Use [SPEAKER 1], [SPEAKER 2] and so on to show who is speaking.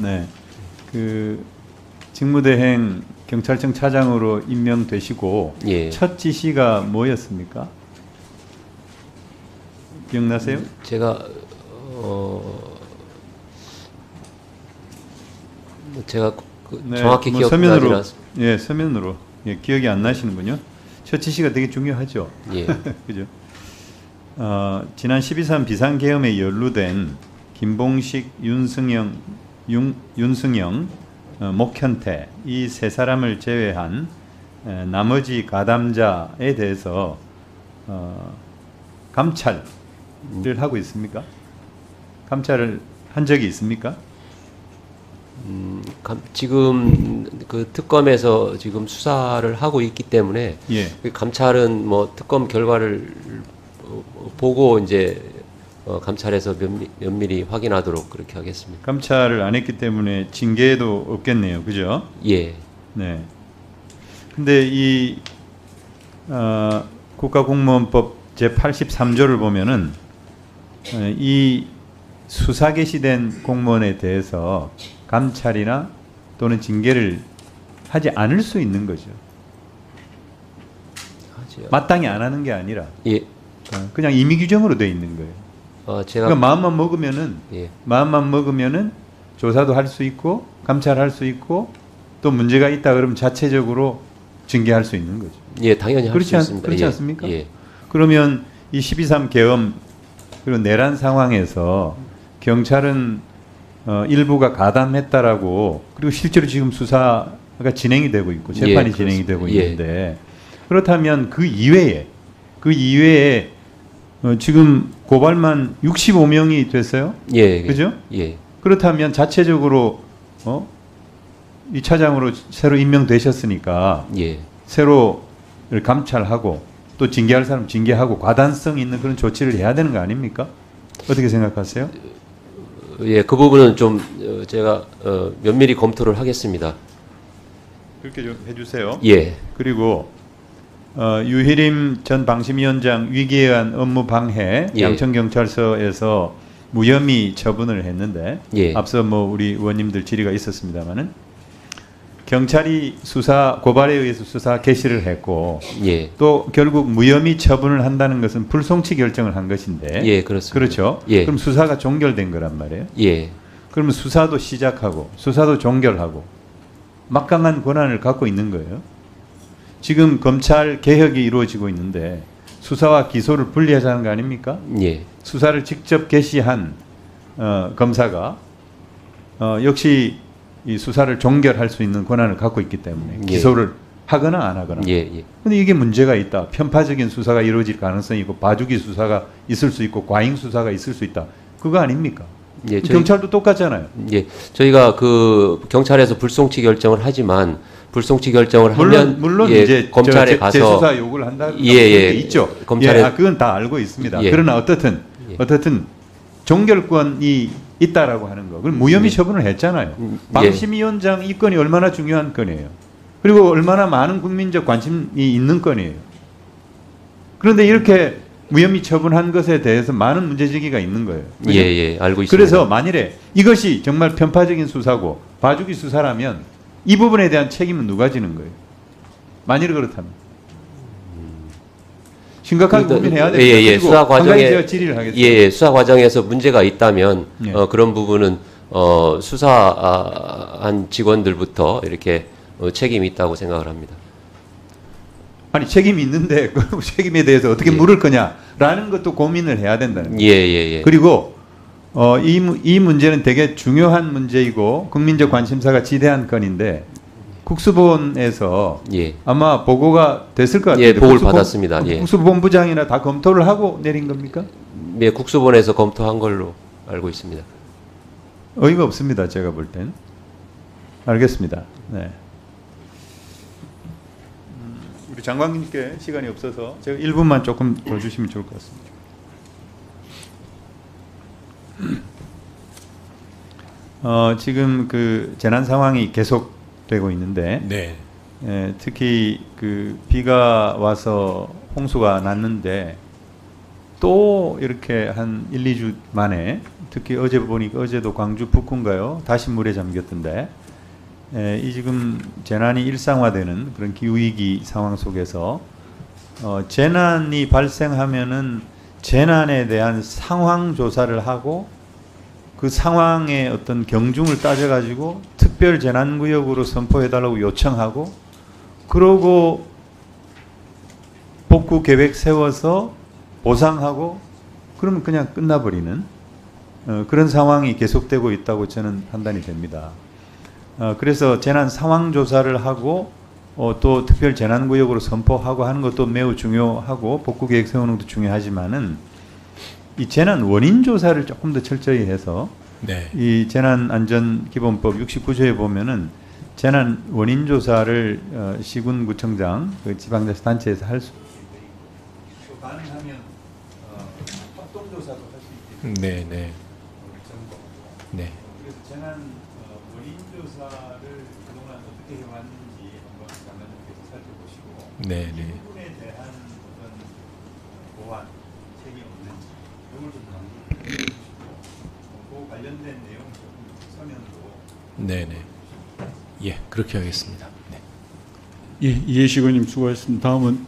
[SPEAKER 1] 네, 그 직무대행 경찰청 차장으로 임명되시고
[SPEAKER 2] 예.
[SPEAKER 1] 첫 지시가 뭐였습니까? 기억나세요?
[SPEAKER 2] 제가
[SPEAKER 1] 네,
[SPEAKER 2] 정확히
[SPEAKER 1] 뭐
[SPEAKER 2] 기억나지
[SPEAKER 1] 서면으로,
[SPEAKER 2] 않습니다.
[SPEAKER 1] 예, 서면으로. 예, 기억이 안 나시는군요. 첫 지시가 되게 중요하죠.
[SPEAKER 2] 예.
[SPEAKER 1] 그죠? 지난 12.3 비상계엄에 연루된 김봉식, 윤승영, 목현태 이 세 사람을 제외한 나머지 가담자에 대해서 감찰을 하고 있습니까? 감찰을 한 적이 있습니까?
[SPEAKER 2] 지금 그 특검에서 지금 수사를 하고 있기 때문에
[SPEAKER 1] 예.
[SPEAKER 2] 그 감찰은 뭐 특검 결과를 보고 이제 감찰해서 면밀히 확인하도록 그렇게 하겠습니다.
[SPEAKER 1] 감찰을 안 했기 때문에 징계도 없겠네요. 그죠?
[SPEAKER 2] 예.
[SPEAKER 1] 네. 근데 이 국가공무원법 제83조를 보면은 이 수사 개시된 공무원에 대해서 감찰이나 또는 징계를 하지 않을 수 있는 거죠. 마땅히 안 하는 게 아니라
[SPEAKER 2] 예.
[SPEAKER 1] 그냥 임의 규정으로 돼 있는 거예요.
[SPEAKER 2] 제가
[SPEAKER 1] 그러니까 마음만 먹으면은
[SPEAKER 2] 예.
[SPEAKER 1] 마음만 먹으면은 조사도 할 수 있고 감찰할 수 있고 또 문제가 있다 그러면 자체적으로 징계할 수 있는 거죠.
[SPEAKER 2] 예, 당연히 할 수 있습니다.
[SPEAKER 1] 그렇지
[SPEAKER 2] 예.
[SPEAKER 1] 않습니까?
[SPEAKER 2] 예.
[SPEAKER 1] 그러면 이 12.3 계엄 그리고 내란 상황에서 경찰은 일부가 가담했다라고 그리고 실제로 지금 수사가 진행이 되고 있고 재판이
[SPEAKER 2] 예,
[SPEAKER 1] 진행이 되고
[SPEAKER 2] 예.
[SPEAKER 1] 있는데 그렇다면 그 이외에 지금 고발만 65명이 됐어요.
[SPEAKER 2] 예.
[SPEAKER 1] 그죠?
[SPEAKER 2] 예.
[SPEAKER 1] 그렇다면 자체적으로 이 차장으로 새로 임명되셨으니까
[SPEAKER 2] 예.
[SPEAKER 1] 새로 감찰하고 또 징계할 사람 징계하고 과단성 있는 그런 조치를 해야 되는 거 아닙니까? 어떻게 생각하세요?
[SPEAKER 2] 예, 그 부분은 좀 제가 면밀히 검토를 하겠습니다.
[SPEAKER 1] 그렇게 좀 해주세요.
[SPEAKER 2] 예.
[SPEAKER 1] 그리고 유희림 전 방심위원장 위기에 의한 업무 방해
[SPEAKER 2] 예.
[SPEAKER 1] 양천경찰서에서 무혐의 처분을 했는데
[SPEAKER 2] 예.
[SPEAKER 1] 앞서 뭐 우리 의원님들 질의가 있었습니다만은 경찰이 수사 고발에 의해서 수사 개시를 했고
[SPEAKER 2] 예.
[SPEAKER 1] 또 결국 무혐의 처분을 한다는 것은 불송치 결정을 한 것인데
[SPEAKER 2] 예, 그렇습니다.
[SPEAKER 1] 그렇죠.
[SPEAKER 2] 예.
[SPEAKER 1] 그럼 수사가 종결된 거란 말이에요.
[SPEAKER 2] 예.
[SPEAKER 1] 그러면 수사도 시작하고 수사도 종결하고 막강한 권한을 갖고 있는 거예요. 지금 검찰 개혁이 이루어지고 있는데 수사와 기소를 분리하자는 거 아닙니까?
[SPEAKER 2] 예.
[SPEAKER 1] 수사를 직접 개시한 검사가 역시 이 수사를 종결할 수 있는 권한을 갖고 있기 때문에
[SPEAKER 2] 예.
[SPEAKER 1] 기소를 하거나 안 하거나.
[SPEAKER 2] 예. 예.
[SPEAKER 1] 근데 이게 문제가 있다. 편파적인 수사가 이루어질 가능성이 있고 봐주기 수사가 있을 수 있고 과잉 수사가 있을 수 있다. 그거 아닙니까?
[SPEAKER 2] 예,
[SPEAKER 1] 경찰도 똑같잖아요.
[SPEAKER 2] 예, 저희가 그 경찰에서 불송치 결정을 하지만 불송치 결정을 하면
[SPEAKER 1] 물론
[SPEAKER 2] 예,
[SPEAKER 1] 이제
[SPEAKER 2] 검찰에 가서
[SPEAKER 1] 재수사 요구를 한다.
[SPEAKER 2] 예, 예,
[SPEAKER 1] 있죠.
[SPEAKER 2] 검찰에
[SPEAKER 1] 그건 다 알고 있습니다.
[SPEAKER 2] 예.
[SPEAKER 1] 그러나 어떻든 종결권이 있다라고 하는 거. 그럼 무혐의 처분을 했잖아요. 방심위원장 이 건이 얼마나 중요한 건이에요. 그리고 얼마나 많은 국민적 관심이 있는 건이에요. 그런데 이렇게 무혐의 처분한 것에 대해서 많은 문제제기가 있는 거예요.
[SPEAKER 2] 예, 예, 알고 있습니다.
[SPEAKER 1] 그래서 만일에 이것이 정말 편파적인 수사고 봐주기 수사라면 이 부분에 대한 책임은 누가 지는 거예요? 만일 그렇다면 심각하게 고민해야 됩니다.
[SPEAKER 2] 예, 예, 수사 과정에
[SPEAKER 1] 제가 질의를 하겠습니다.
[SPEAKER 2] 예, 예, 수사 과정에서 문제가 있다면
[SPEAKER 1] 예.
[SPEAKER 2] 그런 부분은 수사한 직원들부터 이렇게 책임이 있다고 생각을 합니다.
[SPEAKER 1] 아니 책임이 있는데 그 책임에 대해서 어떻게
[SPEAKER 2] 예.
[SPEAKER 1] 물을 거냐라는 것도 고민을 해야 된다는 거예요.
[SPEAKER 2] 예, 예, 예.
[SPEAKER 1] 그리고 이 문제는 되게 중요한 문제이고 국민적 관심사가 지대한 건인데 국수본에서
[SPEAKER 2] 예.
[SPEAKER 1] 아마 보고가 됐을 것 같아요.
[SPEAKER 2] 예, 보고를 받았습니다. 예.
[SPEAKER 1] 국수본부장이나 다 검토를 하고 내린 겁니까?
[SPEAKER 2] 예, 국수본에서 검토한 걸로 알고 있습니다.
[SPEAKER 1] 어이가 없습니다. 제가 볼 땐. 알겠습니다. 네. 우리 장관님께 시간이 없어서 제가 1분만 조금 더 주시면 좋을 것 같습니다. 지금 그 재난 상황이 계속되고 있는데
[SPEAKER 3] 네.
[SPEAKER 1] 특히 그 비가 와서 홍수가 났는데 또 이렇게 한 1, 2주 만에 특히 어제 보니까 어제도 광주 북구인가요? 다시 물에 잠겼던데 이 지금 재난이 일상화되는 그런 기후위기 상황 속에서 재난이 발생하면은 재난에 대한 상황 조사를 하고 그 상황의 어떤 경중을 따져가지고 특별 재난구역으로 선포해달라고 요청하고 그러고 복구 계획 세워서 보상하고 그러면 그냥 끝나버리는 그런 상황이 계속되고 있다고 저는 판단이 됩니다. 그래서 재난 상황 조사를 하고 또 특별 재난구역으로 선포하고 하는 것도 매우 중요하고 복구 계획 세우는 것도 중요하지만은 이 재난 원인 조사를 조금 더 철저히 해서
[SPEAKER 3] 네.
[SPEAKER 1] 이 재난안전기본법 69조에 보면은 재난 원인 조사를 시군구청장 그 지방자치단체에서 할 수 있고 가능하면 합동조사도 할 수 있게
[SPEAKER 3] 네, 네. 네.
[SPEAKER 1] 그래서 재난 원인 조사를 그동안 어떻게 해왔는지 한번 장관님께서 살펴보시고
[SPEAKER 3] 네,
[SPEAKER 1] 이
[SPEAKER 3] 네.
[SPEAKER 1] 부분에 대한 어떤 보완 책이 없는지 이걸 좀 강조해 주시고 그 관련된 내용 조금 서면으로
[SPEAKER 3] 네, 네. 예, 그렇게 하겠습니다. 네.
[SPEAKER 4] 예, 이해식 의원님 수고하셨습니다. 다음은